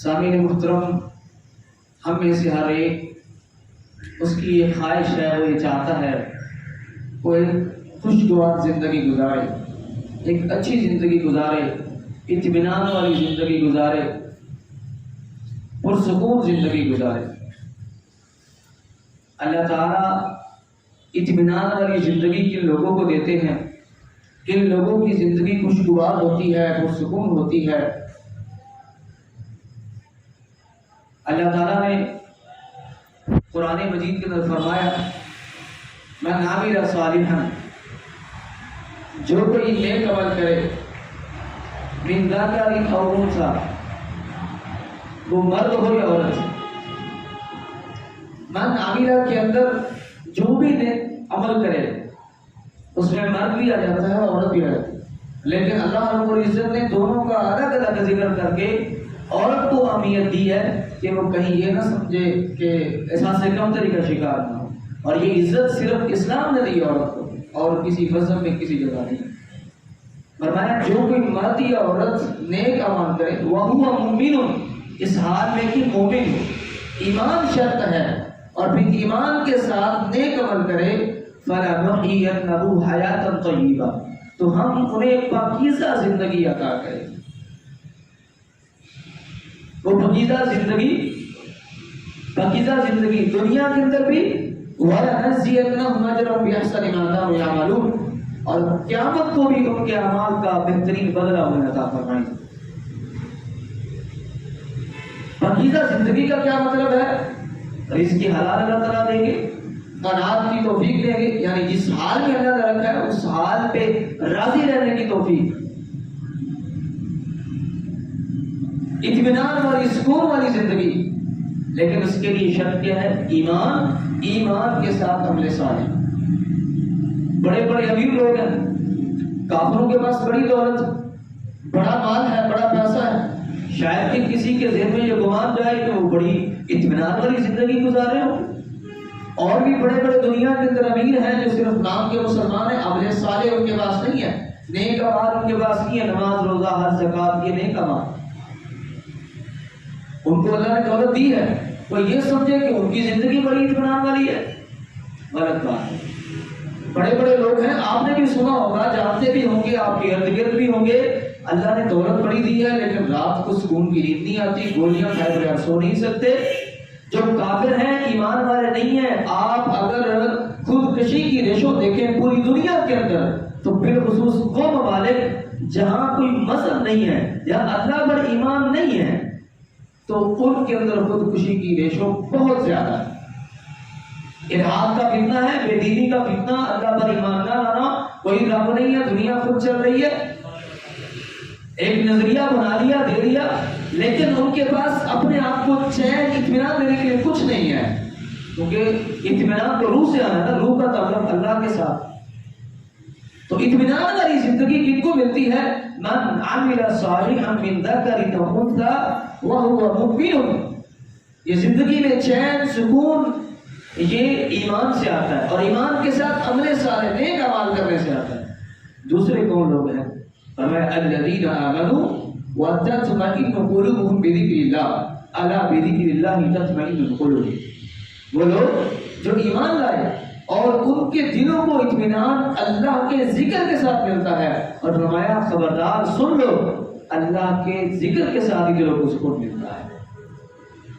سامعین محترم، ہم میں سے ہر ایک اس کی یہ خواہش ہے، وہ یہ چاہتا ہے وہ ایک خوشگوار زندگی گزارے، ایک اچھی زندگی گزارے، اطمینان والی زندگی گزارے، پرسکون زندگی گزارے۔ اللہ تعالیٰ اطمینان والی زندگی کن لوگوں کو دیتے ہیں؟ کن لوگوں کی زندگی خوشگوار ہوتی ہے، پرسکون ہوتی ہے؟ اللہ تعالیٰ نے قرآن مجید کے اندر فرمایا، من عمل صالحا، جو کوئی نیک عمل کرے، من ذکر او انثی، وہ مرد ہو یا عورت۔ من عمل کے اندر جو بھی نیک عمل کرے اس میں مرد بھی آ جاتا ہے، عورت بھی آ جاتی ہے، لیکن اللہ رب العزت نے دونوں کا الگ الگ ذکر کر کے عورت کو اہمیت دی ہے کہ وہ کہیں یہ نہ سمجھے کہ احساس کمتری کا شکار نہ ہو۔ اور یہ عزت صرف اسلام نے دی عورت کو، اور کسی مذہب میں کسی جگہ نہیں۔ فرمایا جو کوئی مرد یا عورت نیک اعمال کرے، وَهُوَ مُؤْمِنٌ، اس حال میں کہ مومن ہو، ایمان شرط ہے، اور پھر ایمان کے ساتھ نیک عمل کرے، فَلَنُحْيِيَنَّهُ حَيَاةً طَيِّبَةً، تو ہم انہیں پاکیزہ زندگی عطا کریں۔ وہ پاکیزہ زندگی دنیا کے اندر بھی، وَلَنَجْزِيَنَّهُمْ أَجْرَهُمْ بِأَحْسَنِ مَا كَانُوا يَعْمَلُونَ، اور قیامت کو بھی ان کے اعمال کا بہترین بدلہ انہیں عطا فرمائیں۔ پاکیزہ زندگی کا کیا مطلب ہے؟ رزق کی حلال اللہ تعالیٰ دیں گے، قناعت کی توفیق دیں گے، یعنی جس حال میں اللہ نے رکھا ہے اس حال پہ راضی رہنے کی توفیق، اطمینان والی سکون والی زندگی۔ لیکن اس کے لیے شرط کیا ہے؟ ایمان کے ساتھ عمل صالح۔ بڑے بڑے امیر لوگ ہیں، کافروں کے پاس بڑی دولت، بڑا مال ہے، بڑا پیسہ ہے، شاید کہ کسی کے ذہن میں یہ گمان جائے کہ وہ بڑی اطمینان والی زندگی گزار رہے ہوں۔ اور بھی بڑے بڑے دنیا کے اندر امیر ہیں جو صرف نام کے مسلمان ہیں، عمل صالح ان کے پاس نہیں ہے، نیک اعمال ان کے پاس نہیں ہے، نماز روزہ حج زکات یہ نیک اعمال ان کو اللہ نے دولت دی ہے، وہ یہ سمجھے کہ ان کی زندگی بڑی اطمینان والی ہے، غلط بات ہے۔ بڑے بڑے لوگ ہیں، آپ نے بھی سنا ہوگا، جانتے بھی ہوں گے، آپ کے ارد گرد بھی ہوں گے، اللہ نے دولت بڑی دی ہے لیکن رات کو سکون کی نیند نہیں آتی، گولیاں کھائے بغیر سو نہیں سکتے۔ جو کافر ہیں، ایمان والے نہیں ہیں، آپ اگر خودکشی کی ریشو دیکھیں پوری دنیا کے اندر تو بالخصوص وہ ممالک جہاں کوئی مذہب نہیں ہے یا اللہ پر ایمان نہیں ہے تو ان کے اندر خودکشی کی ریشو بہت زیادہ ہے۔ الحاد کا فتنہ ہے، بے دینی کا فتنہ، اللہ پر ایمان نہ لانا، کوئی رب نہیں ہے، دنیا خود چل رہی ہے، ایک نظریہ بنا لیا، دے دیا، لیکن ان کے پاس اپنے آپ کو چین اطمینان دینے کے لیے کچھ نہیں ہے، کیونکہ اطمینان تو روح سے آنا ہے نا، روح کا تعلق اللہ کے ساتھ۔ تو اطمینان والی زندگی کن کو ملتی ہے؟ من عمل صالحا من ذکر او انثی وهو مؤمن، یہ زندگی میں چین سکون یہ ایمان سے آتا ہے، اور ایمان کے ساتھ عمل صالح نیک اعمال کرنے سے آتا ہے۔ دوسرے کون لوگ ہیں؟ فرمایا الذین آمنوا وتطمئن قلوبهم بذکر اللہ، الا بذکر اللہ تطمئن القلوب، وہ لوگ جو ایمان لائے اور ان کے دلوں کو اطمینان اللہ کے ذکر کے ساتھ ملتا ہے، اور فرمایا خبردار سن لو، اللہ کے ذکر کے ساتھ ہی دلوں کو سکون ملتا ہے۔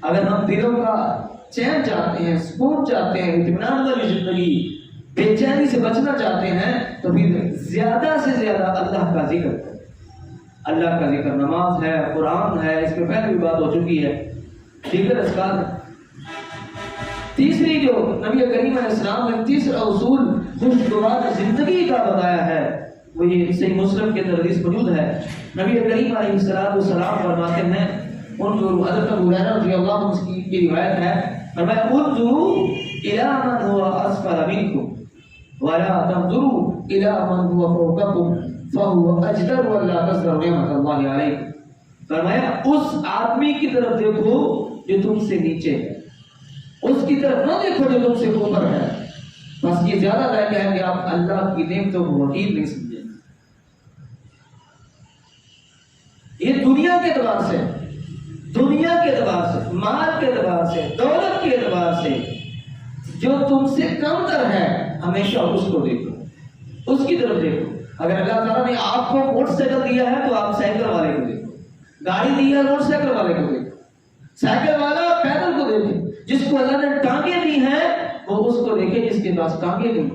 اگر ہم دلوں کا چین چاہتے ہیں، سکون چاہتے ہیں، اطمینان والی زندگی، بے چینی سے بچنا چاہتے ہیں تو پھر زیادہ سے زیادہ اللہ کا ذکر کریں۔ اللہ کا ذکر نماز ہے، قرآن ہے، اس میں پہلے بھی بات ہو چکی ہے، دیگر اذکار ہے۔ تیسری جو نبی کریم علیہ السلام نے تیسرا اصول خوشگوار زندگی کا بتایا ہے، وہ یہ صحیح مسلم کے اندر حدیث موجود ہے، نبی کریم علیہ السلام فرماتے ہیں، انظروا، حضرت ابو ہریرہ رضی اللہ عنہ کی روایت ہے، فرمایا انظروا الی من هو اسفل منکم ولا تنظروا الی من هو فوقکم فهو اجدر ولا تزدر نعمت اللہ علیکم، فرمایا اس آدمی کی طرف دیکھو جو تم سے نیچے ہے، اس کی طرف نہ دیکھو جو تم سے اوپر ہے، بس یہ زیادہ لائق ہے کہ آپ اللہ کی نعمتوں کو حقیر نہیں سمجھیں۔ یہ دنیا کے اعتبار سے، دنیا مال کے اعتبار سے، دولت کے اعتبار سے جو تم سے کم تر ہے ہمیشہ اس کو دیکھو، اس کی طرف دیکھو۔ اگر اللہ تعالیٰ نے آپ کو موٹر سائیکل دیا ہے تو آپ سائیکل والے کو دیکھو، گاڑی دی ہے موٹر سائیکل والے کو دیکھو، سائیکل والا پیدل کو دیکھے، جس کو اللہ نے ٹانگیں دی ہیں وہ اس کو دیکھے جس کے پاس ٹانگیں نہیں۔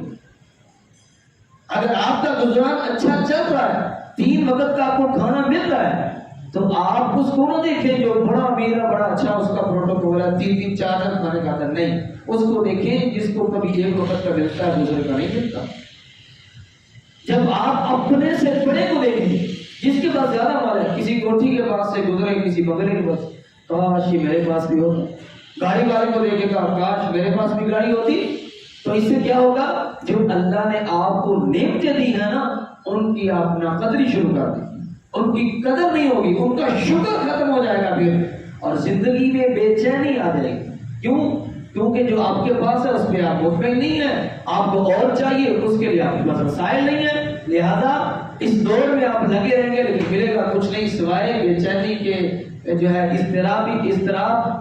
اگر آپ کا گزران اچھا چل رہا ہے، 3 وقت کا آپ کو کھانا مل رہا ہے، تو آپ اس کو نہ دیکھیں جو بڑا میرا بڑا اچھا اس کا پروٹوکول ہے، 3 4 کھانے کھاتا ہے، نہیں، اس کو دیکھیں جس کو کبھی 1 وقت کا ملتا ہے دوسرے کا نہیں ملتا۔ جب آپ اپنے سے بڑے کو دیکھیں، جس کے پاس زیادہ مال ہے، کسی کوٹھی کے پاس سے گزرے، کسی بنگلے کے پاس، کاش یہ میرے پاس بھی ہوتا، گاڑی والے کو دیکھے گا کاش میرے پاس بھی گاڑی ہوتی۔ تو اس سے کیا ہوگا؟ جو اللہ نے آپ کو نعمتیں دی ہیں نا، ان کی آپ ناقدری شروع کر دی، ان کی قدر نہیں ہوگی، ان کا شکر ختم ہو جائے گا پھر، اور زندگی میں بے چینی آ جائے گی۔ کیوں؟ کیونکہ جو آپ کے پاس ہے اس پہ آپ مطمئن نہیں ہیں، آپ کو اور چاہیے، اس کے لیے آپ کے پاس وسائل نہیں ہیں، لہذا اس دور میں آپ لگے رہیں گے لیکن ملے گا کچھ نہیں سوائے بے چینی کے، جو ہے اضطراب،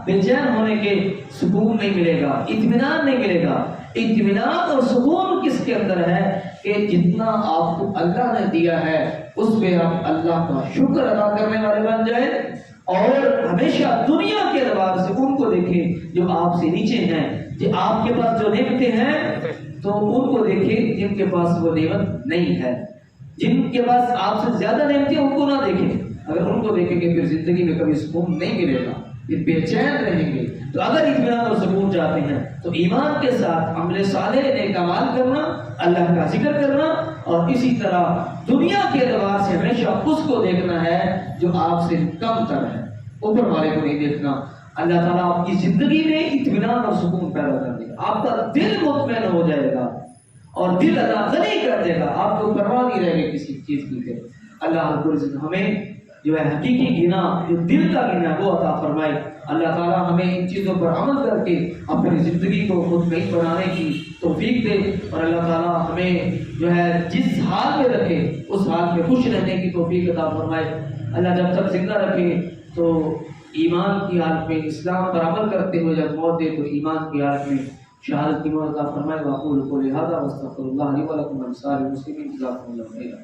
بے چین ہونے کے، سکون نہیں ملے گا، اطمینان نہیں ملے گا۔ اطمینان اور سکون کس کے اندر ہے؟ کہ جتنا آپ کو اللہ نے دیا ہے اس پہ آپ اللہ کا شکر ادا کرنے والے بن جائیں، اور ہمیشہ دنیا کے اعتبار سے ان کو دیکھیں جو آپ سے نیچے ہیں، جو آپ کے پاس جو نعمتیں ہیں تو ان کو دیکھیں جن کے پاس وہ نعمت نہیں ہے، جن کے پاس آپ سے زیادہ نعمتیں ان کو نہ دیکھیں۔ اگر ان کو دیکھیں گے پھر زندگی میں کبھی سکون نہیں ملے گا، پھر بے چین رہیں گے۔ تو اگر اطمینان اور سکون چاہتے ہیں تو ایمان کے ساتھ عمل صالح نیک اعمال کرنا، اللہ کا ذکر کرنا، اور اسی طرح دنیا کے اعتبار سے ہمیشہ اس کو دیکھنا ہے جو آپ سے کم تر ہے، اوپر والے کو نہیں دیکھنا۔ اللہ تعالیٰ آپ کی زندگی میں اطمینان اور سکون پیدا کر دے گا، آپ کا دل مطمئن ہو جائے گا، اور دل اللہ غنی کر دے گا، آپ کو پرواہ نہیں رہے گی کسی چیز کی۔ اللہ رب العزت ہمیں جو ہے حقیقی گنا، جو دل کا گنا وہ عطا فرمائے۔ اللہ تعالیٰ ہمیں ان چیزوں پر عمل کر کے اپنی زندگی کو مطمئن بنانے کی توفیق دے، اور اللہ تعالیٰ ہمیں جو ہے جس حال میں رکھے اس حال میں خوش رہنے کی توفیق عطا فرمائے۔ اللہ جب تک زندہ رکھے تو ایمان کی حالت میں، اسلام پر عمل کرتے ہوئے جب موت دے تو ایمان کی حالت میں شہادت کی موت عطا فرمائے۔ واقول قولی ھذا واستغفر اللہ لی ولکم ولسائر المسلمین، جزاکم اللہ خیرا۔